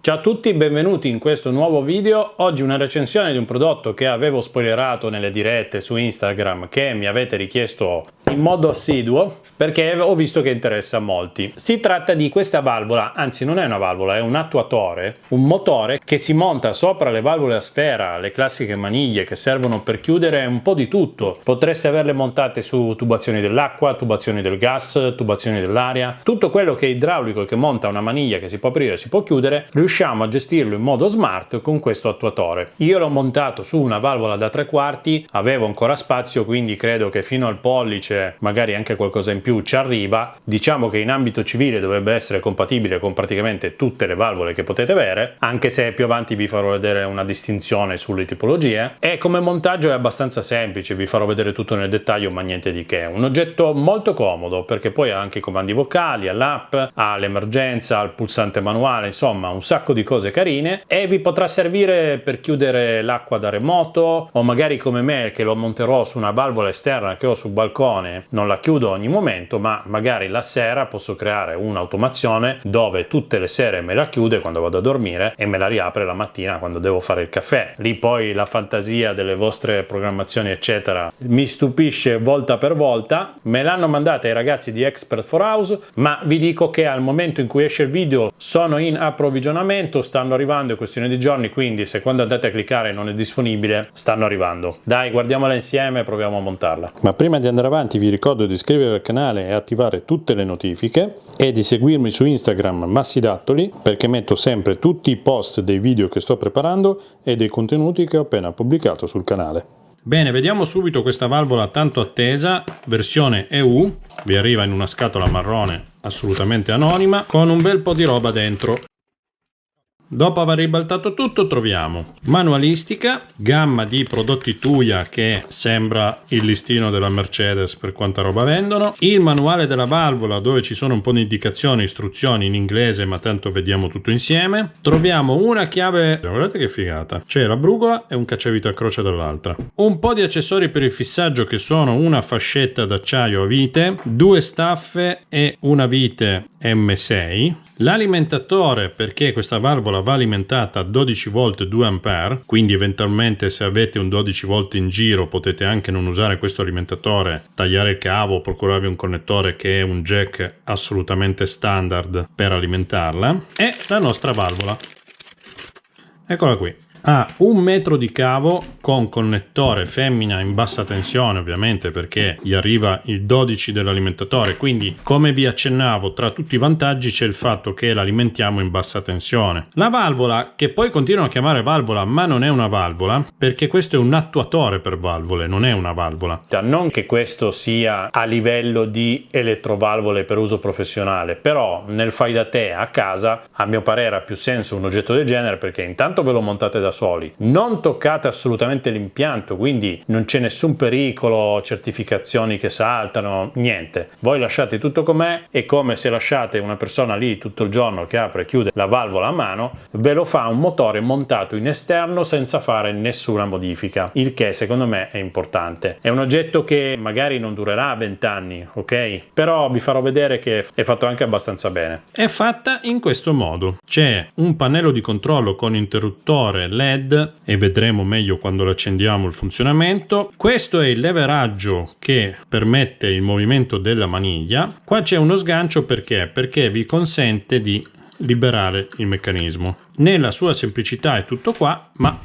Ciao a tutti, benvenuti in questo nuovo video. Oggi una recensione di un prodotto che avevo spoilerato nelle dirette su Instagram, che mi avete richiesto in modo assiduo perché ho visto che interessa a molti. Si tratta di questa valvola, anzi non è una valvola, è un attuatore, un motore che si monta sopra le valvole a sfera, le classiche maniglie che servono per chiudere un po' di tutto. Potreste averle montate su tubazioni dell'acqua, tubazioni del gas, tubazioni dell'aria, tutto quello che è idraulico e che monta una maniglia che si può aprire e si può chiudere, riusciamo a gestirlo in modo smart con questo attuatore. Io l'ho montato su una valvola da 3/4, avevo ancora spazio, quindi credo che fino al pollice, magari anche qualcosa in più, ci arriva. Diciamo che in ambito civile dovrebbe essere compatibile con praticamente tutte le valvole che potete avere, anche se più avanti vi farò vedere una distinzione sulle tipologie. E come montaggio è abbastanza semplice, vi farò vedere tutto nel dettaglio, ma niente di che. Un oggetto molto comodo perché poi ha anche i comandi vocali, all'app, ha l'emergenza, il pulsante manuale, insomma un sacco di cose carine, e vi potrà servire per chiudere l'acqua da remoto, o magari come me che lo monterò su una valvola esterna che ho sul balcone. Non la chiudo ogni momento, ma magari la sera posso creare un'automazione dove tutte le sere me la chiude quando vado a dormire e me la riapre la mattina quando devo fare il caffè. Lì poi la fantasia delle vostre programmazioni eccetera mi stupisce volta per volta. Me l'hanno mandata i ragazzi di Expert for House, ma vi dico che al momento in cui esce il video sono in approvvigionamento, stanno arrivando, è questione di giorni, quindi se quando andate a cliccare non è disponibile, stanno arrivando. Dai, guardiamola insieme e proviamo a montarla. Ma prima di andare avanti vi ricordo di iscrivervi al canale e attivare tutte le notifiche, e di seguirmi su Instagram Massidattoli, perché metto sempre tutti i post dei video che sto preparando e dei contenuti che ho appena pubblicato sul canale. Bene, vediamo subito questa valvola tanto attesa, versione EU, vi arriva in una scatola marrone assolutamente anonima, con un bel po' di roba dentro. Dopo aver ribaltato tutto troviamo manualistica, gamma di prodotti Tuya che sembra il listino della Mercedes per quanta roba vendono, il manuale della valvola dove ci sono un po' di indicazioni, istruzioni in inglese, ma tanto vediamo tutto insieme. Troviamo una chiave, guardate che figata, c'è la brugola e un cacciavite a croce dall'altra, un po' di accessori per il fissaggio che sono una fascetta d'acciaio a vite, due staffe e una vite M6, l'alimentatore perché questa valvola va alimentata a 12 volt 2 ampere, quindi eventualmente se avete un 12 volt in giro potete anche non usare questo alimentatore, tagliare il cavo o procurarvi un connettore che è un jack assolutamente standard per alimentarla. E la nostra valvola, eccola qui, ha 1 metro di cavo con connettore femmina in bassa tensione, ovviamente perché gli arriva il 12 dell'alimentatore, quindi come vi accennavo tra tutti i vantaggi c'è il fatto che l'alimentiamo in bassa tensione. La valvola, che poi continuano a chiamare valvola ma non è una valvola perché questo è un attuatore per valvole, non è una valvola. Non che questo sia a livello di elettrovalvole per uso professionale, però nel fai da te a casa a mio parere ha più senso un oggetto del genere, perché intanto ve lo montate da soli, non toccate assolutamente l'impianto, quindi non c'è nessun pericolo, certificazioni che saltano, niente, voi lasciate tutto com'è. È come se lasciate una persona lì tutto il giorno che apre e chiude la valvola a mano, ve lo fa un motore montato in esterno senza fare nessuna modifica, il che secondo me è importante. È un oggetto che magari non durerà 20 anni, ok? Però vi farò vedere che è fatto anche abbastanza bene. È fatta in questo modo, c'è un pannello di controllo con interruttore LED e vedremo meglio quando lo accendiamo il funzionamento. Questo è il leveraggio che permette il movimento della maniglia. Qua c'è uno sgancio perché vi consente di liberare il meccanismo. Nella sua semplicità è tutto qua, ma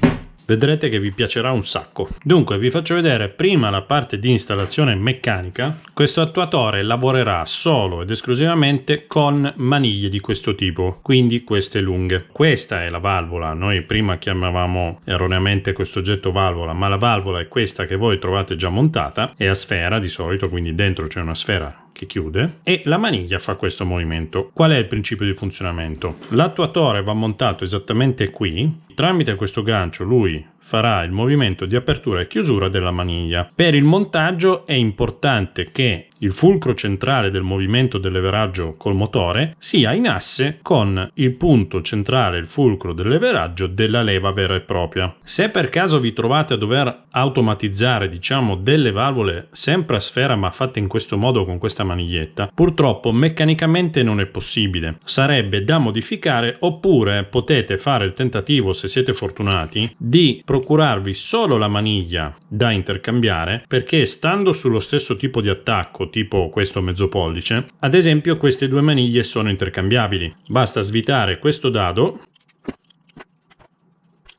vedrete che vi piacerà un sacco. Dunque vi faccio vedere prima la parte di installazione meccanica. Questo attuatore lavorerà solo ed esclusivamente con maniglie di questo tipo, quindi queste lunghe. Questa è la valvola, noi prima chiamavamo erroneamente questo oggetto valvola, ma la valvola è questa che voi trovate già montata, è a sfera di solito, quindi dentro c'è una sfera che chiude e la maniglia fa questo movimento. Qual è il principio di funzionamento? L'attuatore va montato esattamente qui, tramite questo gancio lui farà il movimento di apertura e chiusura della maniglia. Per il montaggio è importante che il fulcro centrale del movimento del leveraggio col motore sia in asse con il punto centrale, il fulcro del leveraggio della leva vera e propria. Se per caso vi trovate a dover automatizzare, diciamo, delle valvole sempre a sfera ma fatte in questo modo con questa maniglietta, purtroppo meccanicamente non è possibile. Sarebbe da modificare, oppure potete fare il tentativo, se siete fortunati, di procurarvi solo la maniglia da intercambiare, perché stando sullo stesso tipo di attacco, tipo questo mezzo pollice, ad esempio queste due maniglie sono intercambiabili. Basta svitare questo dado,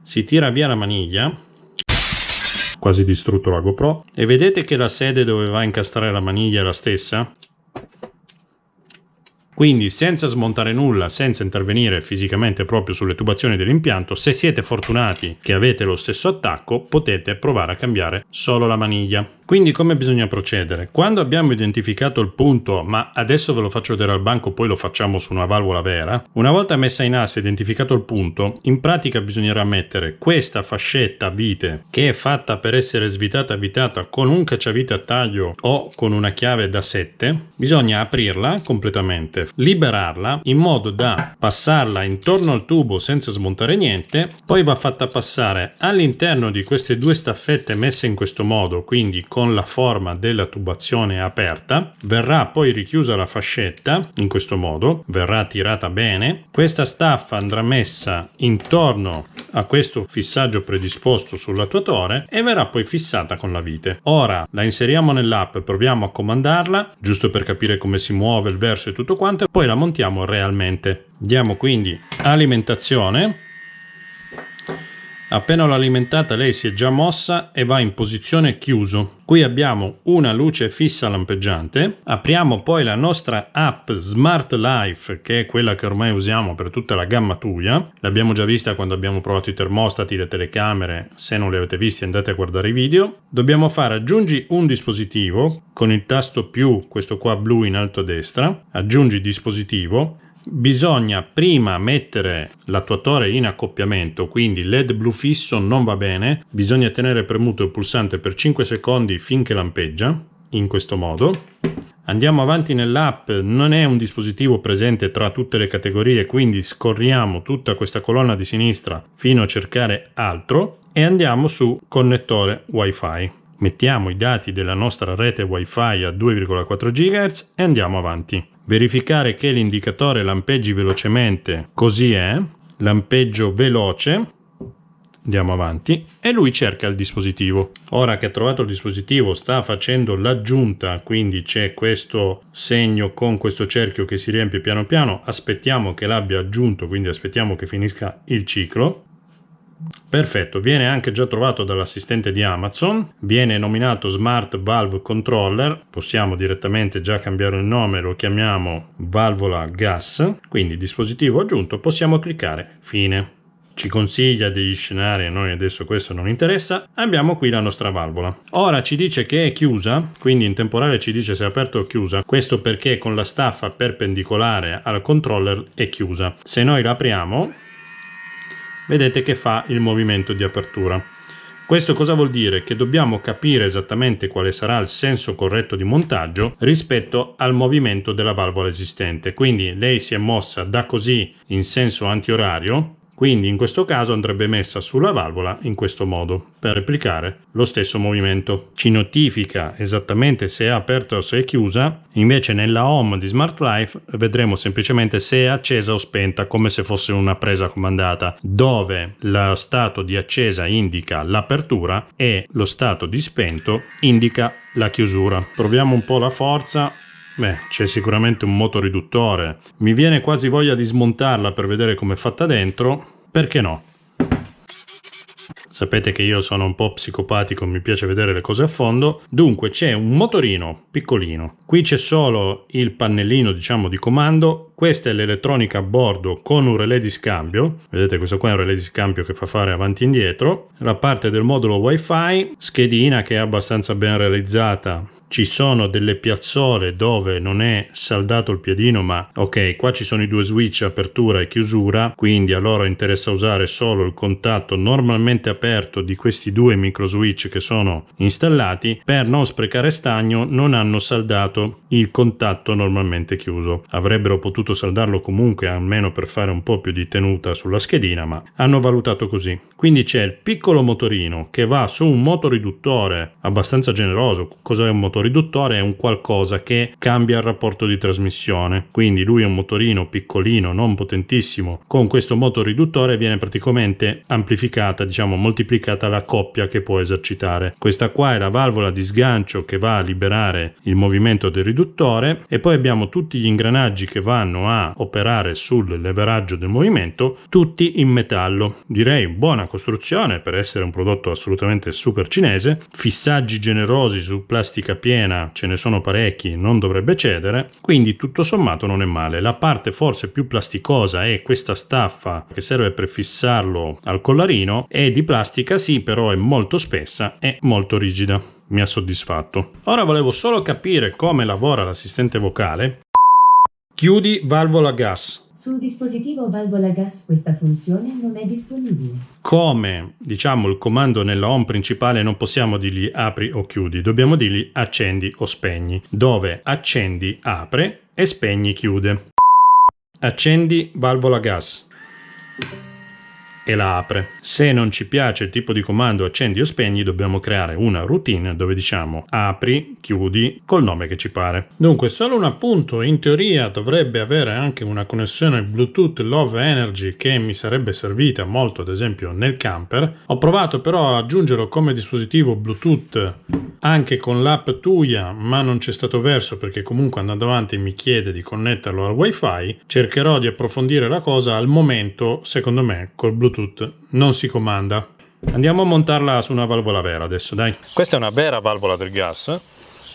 si tira via la maniglia, quasi distrutto la GoPro, e vedete che la sede dove va a incastrare la maniglia è la stessa? Quindi senza smontare nulla, senza intervenire fisicamente proprio sulle tubazioni dell'impianto, se siete fortunati che avete lo stesso attacco, potete provare a cambiare solo la maniglia. Quindi come bisogna procedere? Quando abbiamo identificato il punto, ma adesso ve lo faccio vedere al banco, poi lo facciamo su una valvola vera, una volta messa in asse e identificato il punto, in pratica bisognerà mettere questa fascetta a vite che è fatta per essere svitata e avvitata con un cacciavite a taglio o con una chiave da 7. Bisogna aprirla completamente, liberarla in modo da passarla intorno al tubo senza smontare niente, poi va fatta passare all'interno di queste due staffette messe in questo modo, quindi con la forma della tubazione aperta, verrà poi richiusa la fascetta in questo modo, verrà tirata bene, questa staffa andrà messa intorno a questo fissaggio predisposto sull'attuatore e verrà poi fissata con la vite. Ora la inseriamo nell'app, proviamo a comandarla, giusto per capire come si muove il verso e tutto quanto, e poi la montiamo realmente. Diamo quindi alimentazione. Appena l'ho alimentata lei si è già mossa e va in posizione chiuso. Qui abbiamo una luce fissa lampeggiante. Apriamo poi la nostra app Smart Life, che è quella che ormai usiamo per tutta la gamma Tuya. L'abbiamo già vista quando abbiamo provato i termostati, le telecamere. Se non li avete visti andate a guardare i video. Dobbiamo fare aggiungi un dispositivo con il tasto più, questo qua blu in alto a destra. Aggiungi dispositivo. Bisogna prima mettere l'attuatore in accoppiamento, quindi LED blu fisso non va bene, bisogna tenere premuto il pulsante per 5 secondi finché lampeggia, in questo modo. Andiamo avanti nell'app, non è un dispositivo presente tra tutte le categorie, quindi scorriamo tutta questa colonna di sinistra fino a cercare altro e andiamo su connettore Wi-Fi. Mettiamo i dati della nostra rete Wi-Fi a 2,4 GHz e andiamo avanti. Verificare che l'indicatore lampeggi velocemente, così è, lampeggio veloce, andiamo avanti e lui cerca il dispositivo. Ora che ha trovato il dispositivo sta facendo l'aggiunta, quindi c'è questo segno con questo cerchio che si riempie piano piano, aspettiamo che l'abbia aggiunto, quindi aspettiamo che finisca il ciclo. Perfetto, viene anche già trovato dall'assistente di Amazon, viene nominato Smart Valve Controller, possiamo direttamente già cambiare il nome, lo chiamiamo valvola gas, quindi dispositivo aggiunto, possiamo cliccare fine. Ci consiglia degli scenari, a noi adesso questo non interessa, abbiamo qui la nostra valvola. Ora ci dice che è chiusa, quindi in temporale ci dice se è aperta o chiusa, questo perché con la staffa perpendicolare al controller è chiusa. Se noi la apriamo, vedete che fa il movimento di apertura. Questo cosa vuol dire? Che dobbiamo capire esattamente quale sarà il senso corretto di montaggio rispetto al movimento della valvola esistente. Quindi lei si è mossa da così in senso antiorario, quindi in questo caso andrebbe messa sulla valvola in questo modo per replicare lo stesso movimento. Ci notifica esattamente se è aperta o se è chiusa, invece nella home di Smart Life vedremo semplicemente se è accesa o spenta, come se fosse una presa comandata, dove lo stato di accesa indica l'apertura e lo stato di spento indica la chiusura. Proviamo un po' la forza. Beh, c'è sicuramente un motoriduttore. Mi viene quasi voglia di smontarla per vedere com'è fatta dentro. Perché no? Sapete che io sono un po' psicopatico, mi piace vedere le cose a fondo. Dunque c'è un motorino piccolino. Qui c'è solo il pannellino, diciamo, di comando. Questa è l'elettronica a bordo con un relè di scambio. Vedete, questo qua è un relè di scambio che fa fare avanti e indietro. La parte del modulo Wi-Fi, schedina che è abbastanza ben realizzata ci sono delle piazzole dove non è saldato il piedino, ma ok, qua ci sono i due switch apertura e chiusura, quindi allora interessa usare solo il contatto normalmente aperto di questi due micro switch che sono installati. Per non sprecare stagno non hanno saldato il contatto normalmente chiuso, avrebbero potuto saldarlo comunque almeno per fare un po' più di tenuta sulla schedina, ma hanno valutato così. Quindi c'è il piccolo motorino che va su un motoriduttore abbastanza generoso. Cos'è un motoriduttore? È un qualcosa che cambia il rapporto di trasmissione, quindi lui è un motorino piccolino, non potentissimo. Con questo motoriduttore viene praticamente amplificata, diciamo moltiplicata la coppia che può esercitare. Questa qua è la valvola di sgancio che va a liberare il movimento del riduttore, e poi abbiamo tutti gli ingranaggi che vanno a operare sul leveraggio del movimento, tutti in metallo. Direi buona costruzione per essere un prodotto assolutamente super cinese. Fissaggi generosi su plastica piena ce ne sono parecchi, non dovrebbe cedere, quindi tutto sommato non è male. La parte forse più plasticosa è questa staffa che serve per fissarlo al collarino, è di plastica sì, però è molto spessa e molto rigida. Mi ha soddisfatto. Ora volevo solo capire come lavora l'assistente vocale. Chiudi valvola gas. Sul dispositivo valvola gas questa funzione non è disponibile. Come, diciamo, il comando nella home principale non possiamo dirgli apri o chiudi, dobbiamo dirgli accendi o spegni, dove accendi apre e spegni chiude. Accendi valvola gas e la apre. Se non ci piace il tipo di comando accendi o spegni, dobbiamo creare una routine dove diciamo apri, chiudi col nome che ci pare. Dunque, solo un appunto: in teoria dovrebbe avere anche una connessione Bluetooth Low Energy che mi sarebbe servita molto, ad esempio nel camper. Ho provato però a aggiungerlo come dispositivo Bluetooth anche con l'app Tuya, ma non c'è stato verso perché comunque andando avanti mi chiede di connetterlo al wifi. Cercherò di approfondire la cosa. Al momento, secondo me, col Bluetooth non si comanda. Andiamo a montarla su una valvola vera adesso, dai. Questa è una vera valvola del gas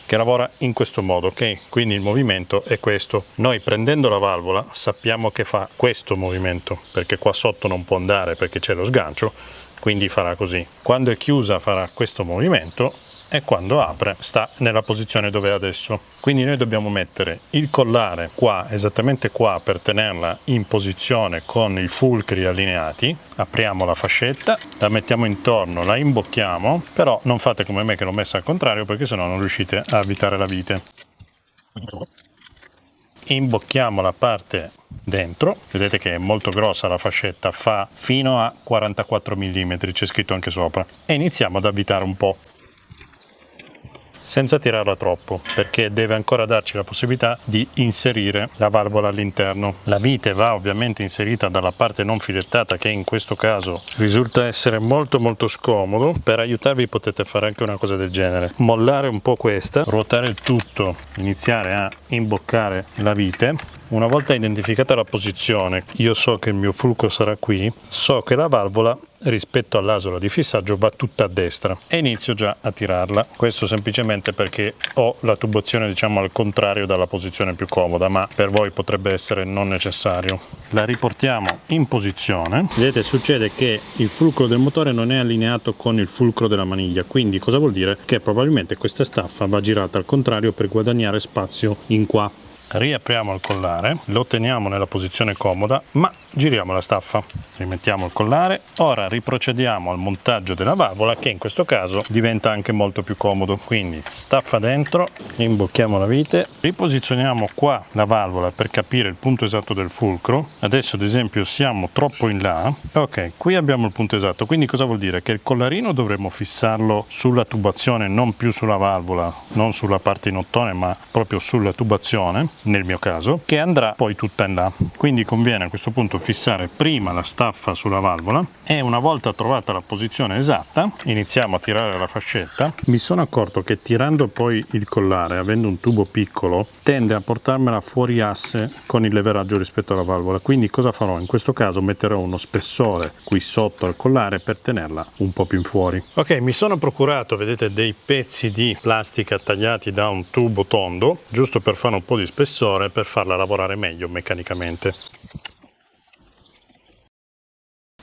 che lavora in questo modo, ok? Quindi il movimento è questo. Noi prendendo la valvola sappiamo che fa questo movimento, perché qua sotto non può andare perché c'è lo sgancio, quindi farà così. Quando è chiusa farà questo movimento e quando apre sta nella posizione dove è adesso. Quindi noi dobbiamo mettere il collare qua, esattamente qua, per tenerla in posizione con i fulcri allineati. Apriamo la fascetta, la mettiamo intorno, la imbocchiamo, però non fate come me che l'ho messa al contrario perché sennò non riuscite a avvitare la vite. Imbocchiamo la parte dentro, vedete che è molto grossa la fascetta, fa fino a 44 mm, c'è scritto anche sopra, e iniziamo ad avvitare un po', senza tirarla troppo, perché deve ancora darci la possibilità di inserire la valvola all'interno. La vite va ovviamente inserita dalla parte non filettata, che in questo caso risulta essere molto scomodo. Per aiutarvi potete fare anche una cosa del genere: mollare un po' questa, ruotare il tutto, iniziare a imboccare la vite. Una volta identificata la posizione, io so che il mio fulcro sarà qui, so che la valvola rispetto all'asola di fissaggio va tutta a destra e inizio già a tirarla. Questo semplicemente perché ho la tubazione, diciamo, al contrario dalla posizione più comoda, ma per voi potrebbe essere non necessario. La riportiamo in posizione. Vedete, succede che il fulcro del motore non è allineato con il fulcro della maniglia, quindi cosa vuol dire? Che probabilmente questa staffa va girata al contrario per guadagnare spazio in qua. Riapriamo il collare, lo teniamo nella posizione comoda, ma giriamo la staffa. Rimettiamo il collare. Ora riprocediamo al montaggio della valvola, che in questo caso diventa anche molto più comodo. Quindi staffa dentro, imbocchiamo la vite, riposizioniamo qua la valvola per capire il punto esatto del fulcro. Adesso ad esempio siamo troppo in là. Ok, qui abbiamo il punto esatto, quindi cosa vuol dire? Che il collarino dovremmo fissarlo sulla tubazione, non più sulla valvola, non sulla parte in ottone, ma proprio sulla tubazione, nel mio caso, che andrà poi tutta in là. Quindi conviene a questo punto fissare prima la staffa sulla valvola e una volta trovata la posizione esatta iniziamo a tirare la fascetta. Mi sono accorto che tirando poi il collare, avendo un tubo piccolo, tende a portarmela fuori asse con il leveraggio rispetto alla valvola, quindi cosa farò? In questo caso metterò uno spessore qui sotto al collare per tenerla un po' più in fuori. Ok, mi sono procurato, vedete, dei pezzi di plastica tagliati da un tubo tondo, giusto per fare un po' di spessore, per farla lavorare meglio meccanicamente.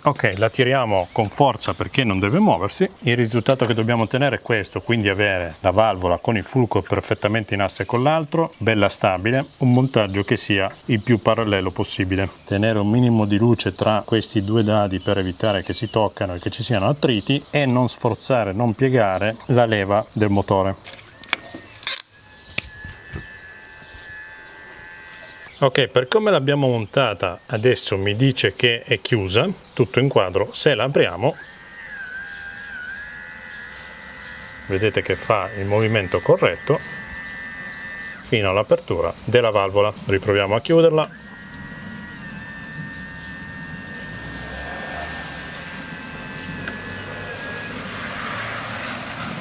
Ok, la tiriamo con forza perché non deve muoversi. Il risultato che dobbiamo ottenere è questo, quindi avere la valvola con il fulcro perfettamente in asse con l'altro, bella stabile, un montaggio che sia il più parallelo possibile. Tenere un minimo di luce tra questi due dadi per evitare che si toccano e che ci siano attriti e non sforzare, non piegare la leva del motore. Ok, per come l'abbiamo montata adesso mi dice che è chiusa, tutto in quadro. Se la apriamo, vedete che fa il movimento corretto fino all'apertura della valvola. Riproviamo a chiuderla.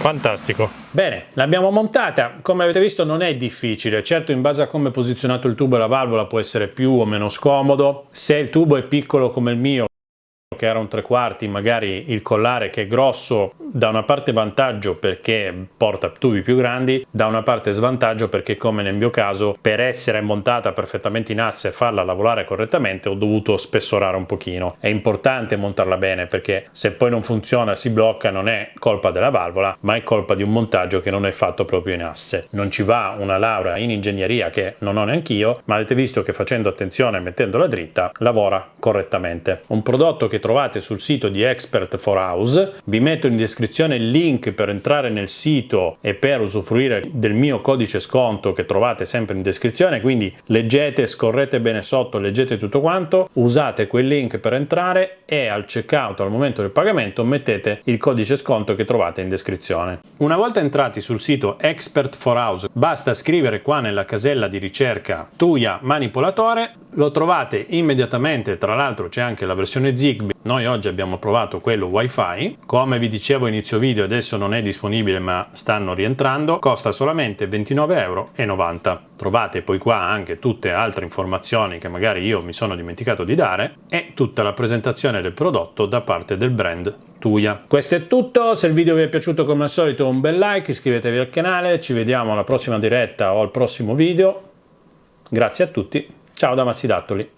Fantastico. Bene, l'abbiamo montata, come avete visto non è difficile, certo in base a come è posizionato il tubo e la valvola può essere più o meno scomodo. Se il tubo è piccolo come il mio, che era un 3/4, magari il collare che è grosso, da una parte vantaggio perché porta tubi più grandi, da una parte svantaggio perché, come nel mio caso, per essere montata perfettamente in asse e farla lavorare correttamente ho dovuto spessorare un pochino. È importante montarla bene perché se poi non funziona, si blocca, non è colpa della valvola ma è colpa di un montaggio che non è fatto proprio in asse. Non ci va una laurea in ingegneria, che non ho neanch'io, ma avete visto che facendo attenzione e mettendola dritta lavora correttamente. Un prodotto che trovate sul sito di Expert4House. Vi metto in descrizione il link per entrare nel sito e per usufruire del mio codice sconto che trovate sempre in descrizione, quindi leggete, scorrete bene sotto, leggete tutto quanto, usate quel link per entrare e al checkout, al momento del pagamento, mettete il codice sconto che trovate in descrizione. Una volta entrati sul sito Expert4House basta scrivere qua nella casella di ricerca Tuya manipolatore, lo trovate immediatamente. Tra l'altro c'è anche la versione Zigbee, noi oggi abbiamo provato quello Wi-Fi, come vi dicevo inizio video adesso non è disponibile ma stanno rientrando, costa solamente 29,90 €. Trovate poi qua anche tutte altre informazioni che magari io mi sono dimenticato di dare e tutta la presentazione del prodotto da parte del brand Tuya. Questo è tutto, se il video vi è piaciuto come al solito un bel like, iscrivetevi al canale, ci vediamo alla prossima diretta o al prossimo video. Grazie a tutti, ciao da Massi Dattoli.